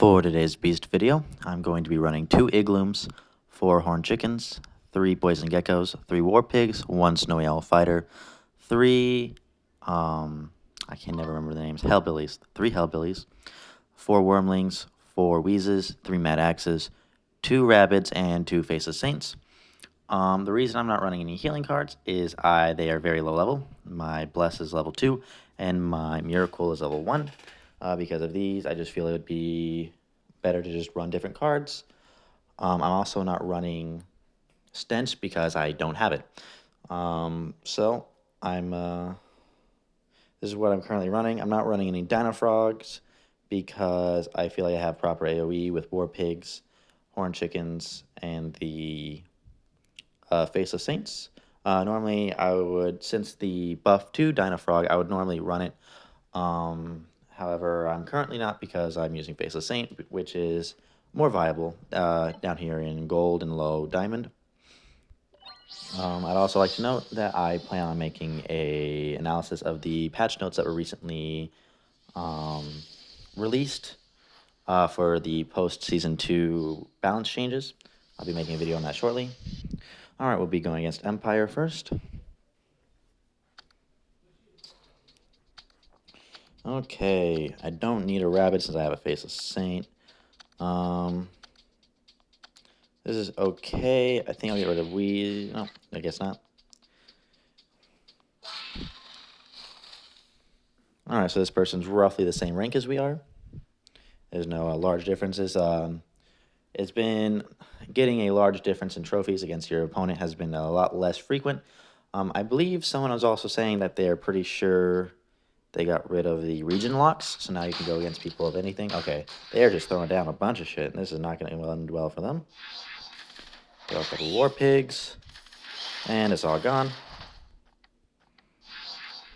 For today's Beast video, I'm going to be running 2 Igloons, 4 Horned Chickens, 3 Poison Geckos, 3 War Pigs, 1 Snowy Owl Fighter, 3, I can never remember the names, Hellbillies, 3 Hellbillies, 4 Wormlings, 4 Wheezes, 3 Mad Axes, 2 Rabbids, and 2 Faceless Saints. The reason I'm not running any healing cards is they are very low level. My Bless is level 2, and my Miracle is level 1. Because of these, I just feel it would be better to just run different cards. I'm also not running Stench because I don't have it. So this is what I'm currently running. I'm not running any Dino Frogs because I feel like I have proper AoE with War Pigs, Horned Chickens, and the Faceless Saints. Normally, I would, since the buff to Dino Frog, I would normally run it. However, I'm currently not because I'm using Faceless Saint, which is more viable down here in Gold and Low Diamond. I'd also like to note that I plan on making an analysis of the patch notes that were recently released for the post-Season 2 balance changes. I'll be making a video on that shortly. Alright, we'll be going against Empire first. Okay, I don't need a rabbit since I have a Faceless Saint. This is okay. I think I'll get rid of Wheeze. No, I guess not. Alright, so this person's roughly the same rank as we are. There's no large differences. It's been getting a large difference in trophies against your opponent has been a lot less frequent. I believe someone was also saying that they're pretty sure they got rid of the region locks, so now you can go against people of anything. Okay, they're just throwing down a bunch of shit, and this is not going to end well for them. Got a couple War Pigs, and it's all gone.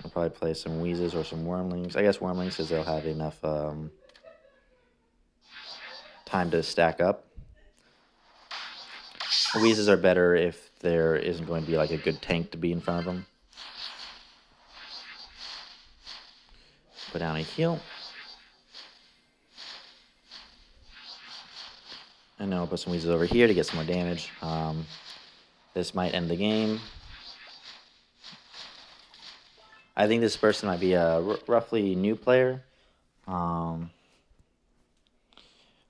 I'll probably play some Wheezes or some Wormlings. I guess Wormlings because they'll have enough time to stack up. Wheezes are better if there isn't going to be like a good tank to be in front of them. Put down a heal. And now I'll put some Wheezes over here to get some more damage. This might end the game. I think this person might be a roughly new player.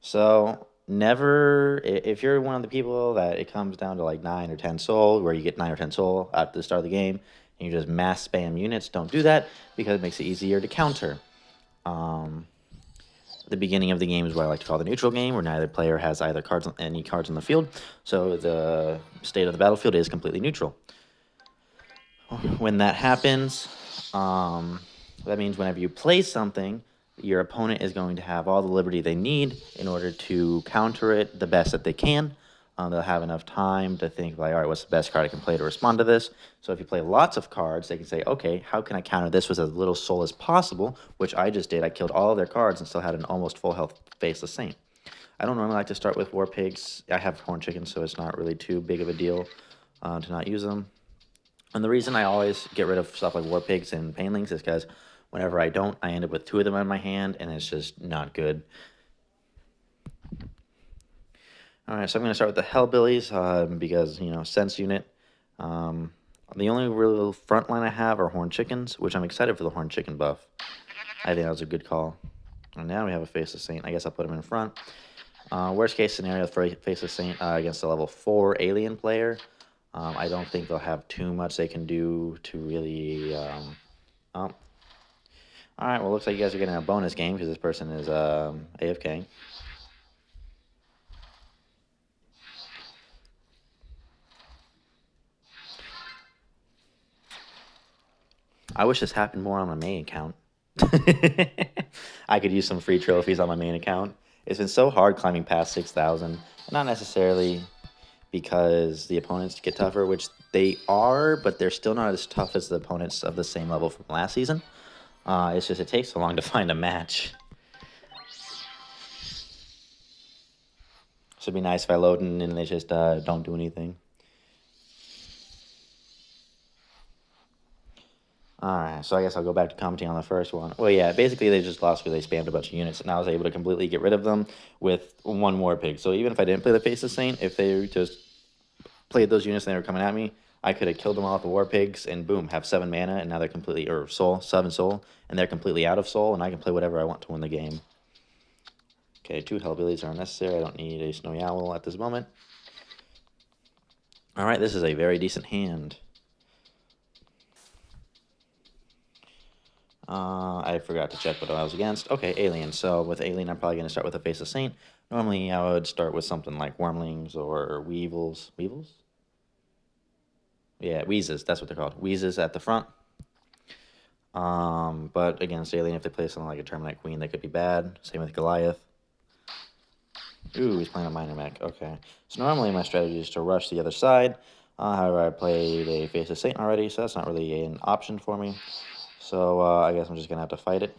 So never, if you're one of the people that it comes down to like 9 or 10 soul, where you get 9 or 10 soul at the start of the game, and you just mass spam units, don't do that because it makes it easier to counter. The beginning of the game is what I like to call the neutral game, where neither player has either any cards on the field, so the state of the battlefield is completely neutral. When that happens, that means whenever you play something, your opponent is going to have all the liberty they need in order to counter it the best that they can. They'll have enough time to think like, all right, what's the best card I can play to respond to this? So if you play lots of cards, they can say, okay, how can I counter this with as little soul as possible, which I just did. I killed all of their cards and still had an almost full health Faceless Saint. I don't normally like to start with War Pigs. I have Horned Chickens, so it's not really too big of a deal to not use them. And the reason I always get rid of stuff like War Pigs and Painlings is because whenever I don't, I end up with 2 of them in my hand, and it's just not good. Alright, so I'm going to start with the Hellbillies because, you know, Sense Unit. The only real front line I have are Horned Chickens, which I'm excited for the Horned Chicken buff. I think that was a good call. And now we have a Faceless Saint. I guess I'll put him in front. Worst case scenario for Faceless Saint against a level 4 alien player. I don't think they'll have too much they can do to really... Alright, well, looks like you guys are getting a bonus game because this person is AFK. I wish this happened more on my main account. I could use some free trophies on my main account. It's been so hard climbing past 6,000. Not necessarily because the opponents get tougher, which they are, but they're still not as tough as the opponents of the same level from last season. It's just it takes so long to find a match. So it'd be nice if I load in and they just don't do anything. Alright, so I guess I'll go back to commenting on the first one. Well, yeah, basically they just lost because they spammed a bunch of units, and I was able to completely get rid of them with one war pig. So even if I didn't play the Face of Saint, if they just played those units and they were coming at me, I could have killed them all with the war pigs, and boom, have 7 mana, and now they're completely, or soul, 7 soul, and they're completely out of soul, and I can play whatever I want to win the game. Okay, 2 Hellbillies are unnecessary. I don't need a Snowy Owl at this moment. Alright, this is a very decent hand. I forgot to check what I was against. Okay, Alien. So with Alien, I'm probably going to start with the Face of Saint. Normally, I would start with something like Wormlings or Weevils. Weevils? Yeah, Wheezes. That's what they're called. Wheezes at the front. But against Alien, if they play something like a Terminite Queen, that could be bad. Same with Goliath. Ooh, he's playing a Minor Mech. Okay. So normally my strategy is to rush the other side. However, I played a Face of Satan already, so that's not really an option for me. So I guess I'm just going to have to fight it.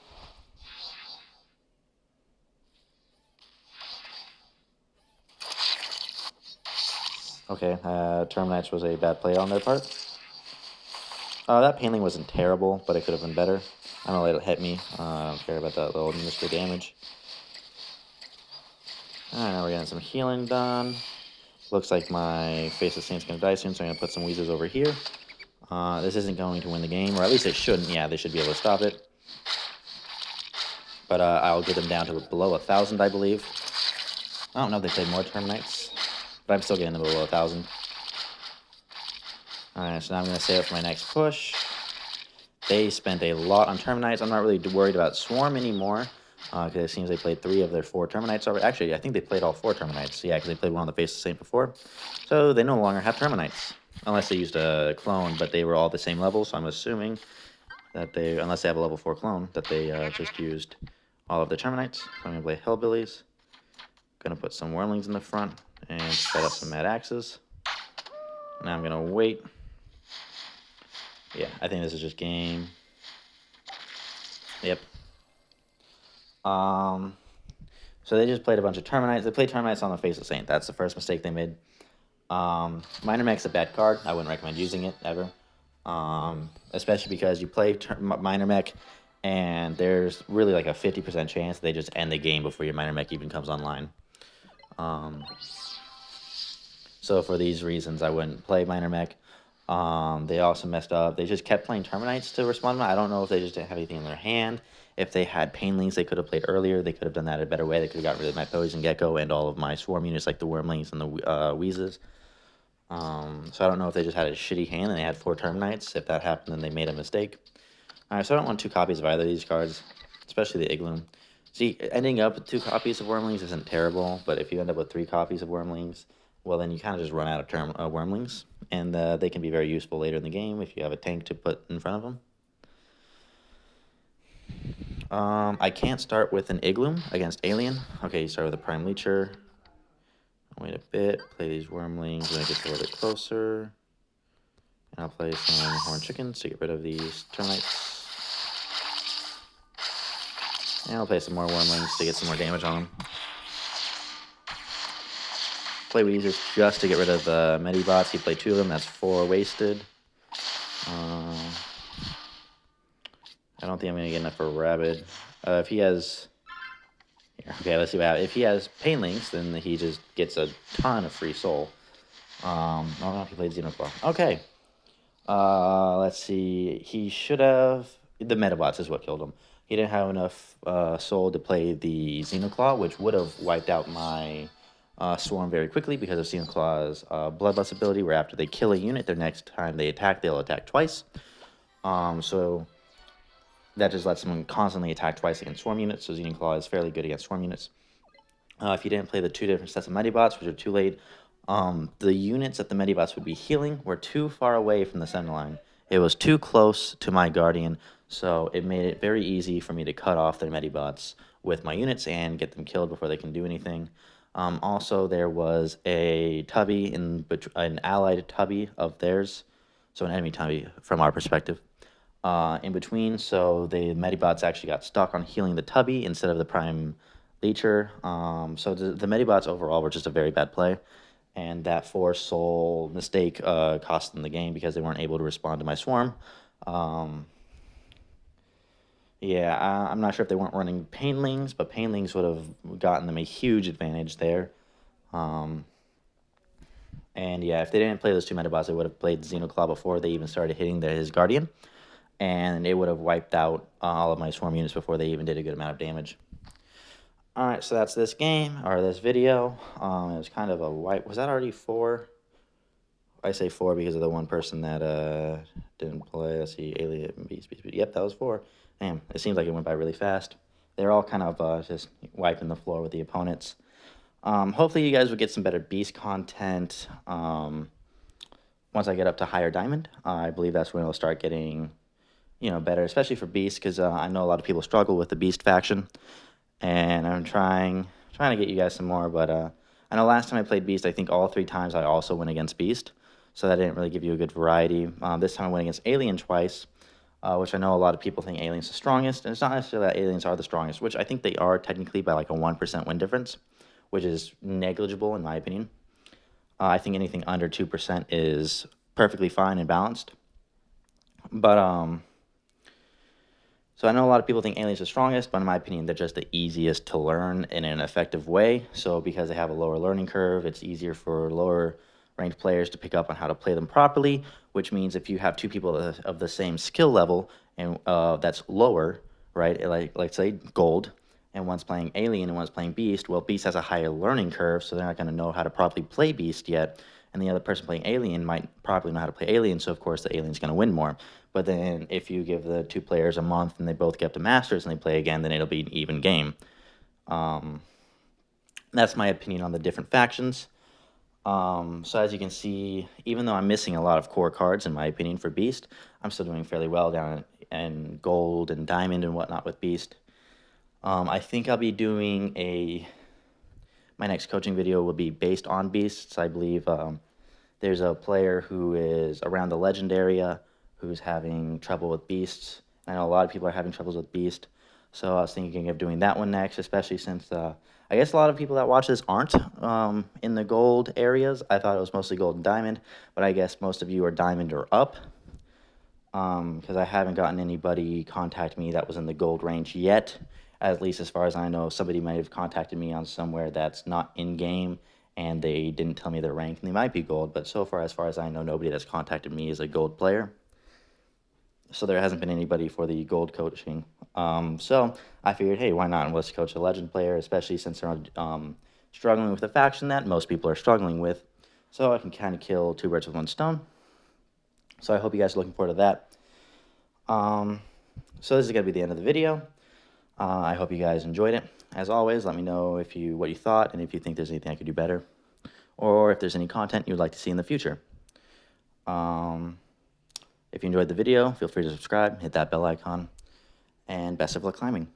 Okay, Terminites was a bad play on their part. That paneling wasn't terrible, but it could have been better. I'm going to let it hit me. I don't care about that little minuscule damage. Alright, now we're getting some healing done. Looks like my Face of Saint's going to die soon, so I'm going to put some Weezers over here. This isn't going to win the game, or at least it shouldn't. Yeah, they should be able to stop it. But I'll get them down to below 1,000, I believe. I don't know if they played more Terminites, but I'm still getting them below 1,000. Alright, so now I'm going to save it for my next push. They spent a lot on Terminites. I'm not really worried about Swarm anymore, because it seems they played 3 of their 4 Terminites already. Actually, I think they played all 4 Terminites. Yeah, because they played one on the Face of Saint before. So they no longer have Terminites, unless they used a clone, but they were all the same level, so I'm assuming that they, unless they have a level 4 clone, that they just used all of the Terminites. I'm going to play Hellbillies. Going to put some Wormlings in the front and set up some Mad Axes. Now I'm going to wait. Yeah, I think this is just game. Yep. So they just played a bunch of Terminites. They played Terminites on the Face of Saint. That's the first mistake they made. Minor Mech's a bad card. I wouldn't recommend using it ever. Especially because you play Minor Mech, and there's really like a 50% chance they just end the game before your Minor Mech even comes online. So for these reasons, I wouldn't play Minor Mech. They also messed up. They just kept playing Terminites to respond to them. I don't know if they just didn't have anything in their hand. If they had Painlings they could have played earlier, they could have done that a better way. They could have got rid of my Poison Gecko and all of my Swarm units like the Wormlings and the Wheezes. So I don't know if they just had a shitty hand and they had 4 Terminites. If that happened, then they made a mistake. Alright, so I don't want 2 copies of either of these cards, especially the Igloo. See, ending up with 2 copies of Wormlings isn't terrible, but if you end up with 3 copies of Wormlings, well, then you kind of just run out of Wormlings, and they can be very useful later in the game if you have a tank to put in front of them. I can't start with an Igloo against Alien. Okay, you start with a Prime Leecher. Wait a bit, play these Wormlings when it gets a little bit closer. And I'll play some Horned Chickens to get rid of these Termites. And I'll play some more Wormlings to get some more damage on them. Play Weezers just to get rid of the Medibots. He played 2 of them, that's 4 wasted. I don't think I'm going to get enough for Rabid. If he has... Okay, let's see what happens. If he has Painlings, then he just gets a ton of free soul. I don't know if he played Xenoclaw. Okay. Let's see. He should have... The Metabots is what killed him. He didn't have enough soul to play the Xenoclaw, which would have wiped out my Swarm very quickly because of Xenoclaw's Bloodlust ability, where after they kill a unit, their next time they attack, they'll attack twice. So that just lets them constantly attack twice against Swarm units, so Xenoclaw is fairly good against Swarm units. If you didn't play the 2 different sets of Medibots, which are too late, the units that the Medibots would be healing were too far away from the center line. It was too close to my Guardian, so it made it very easy for me to cut off their Medibots with my units and get them killed before they can do anything. Also, there was a Tubby, an allied Tubby of theirs, so an enemy Tubby from our perspective, in between, so the Medibots actually got stuck on healing the Tubby instead of the Prime Leecher. So the Medibots overall were just a very bad play, and that 4 soul mistake cost them the game because they weren't able to respond to my Swarm. Yeah, I'm not sure if they weren't running Painlings, but Painlings would have gotten them a huge advantage there. Um, and yeah, if they didn't play those two Metabots, they would have played Xenoclaw before they even started hitting his Guardian. And it would have wiped out all of my Swarm units before they even did a good amount of damage. Alright, so that's this game, or this video. It was kind of a wipe. Was that already 4? I say 4 because of the one person that didn't play. Let's see, Alien, Beast. Yep, that was 4. Damn, it seems like it went by really fast. They're all kind of just wiping the floor with the opponents. Hopefully you guys will get some better Beast content once I get up to higher Diamond. I believe that's when it'll start getting, better, especially for Beast, because I know a lot of people struggle with the Beast faction, and I'm trying to get you guys some more. But I know last time I played Beast, I think all 3 times I also went against Beast, so that didn't really give you a good variety. This time I went against Alien twice, which I know a lot of people think Alien's the strongest, and it's not necessarily that Aliens are the strongest, which I think they are technically by like a 1% win difference, which is negligible in my opinion. I think anything under 2% is perfectly fine and balanced. But so I know a lot of people think Alien's the strongest, but in my opinion, they're just the easiest to learn in an effective way. So because they have a lower learning curve, it's easier for lower ranked players to pick up on how to play them properly, which means if you have 2 people of the same skill level and that's lower, right? Like say gold, and one's playing Alien and one's playing Beast. Well, Beast has a higher learning curve, so they're not going to know how to properly play Beast yet. And the other person playing Alien might properly know how to play Alien, so of course the Alien's going to win more. But then if you give the 2 players a month and they both get up to Masters and they play again, then it'll be an even game. That's my opinion on the different factions. So as you can see, even though I'm missing a lot of core cards, in my opinion, for Beast, I'm still doing fairly well down in Gold and Diamond and whatnot with Beast. I think I'll be doing my next coaching video will be based on Beasts. I believe there's a player who is around the Legend area who's having trouble with Beasts. I know a lot of people are having troubles with Beast, so I was thinking of doing that one next, especially since I guess a lot of people that watch this aren't in the gold areas. I thought it was mostly gold and diamond, but I guess most of you are diamond or up, because I haven't gotten anybody contact me that was in the gold range yet. At least as far as I know, somebody might have contacted me on somewhere that's not in-game, and they didn't tell me their rank, and they might be gold, but so far as I know, nobody that's contacted me is a gold player. So there hasn't been anybody for the gold coaching. So I figured, hey, why not? Let's coach a legend player, especially since they're struggling with a faction that most people are struggling with. So I can kind of kill 2 birds with 1 stone. So I hope you guys are looking forward to that. So this is going to be the end of the video. I hope you guys enjoyed it. As always, let me know what you thought and if you think there's anything I could do better, or if there's any content you'd like to see in the future. If you enjoyed the video, feel free to subscribe, hit that bell icon, and best of luck climbing.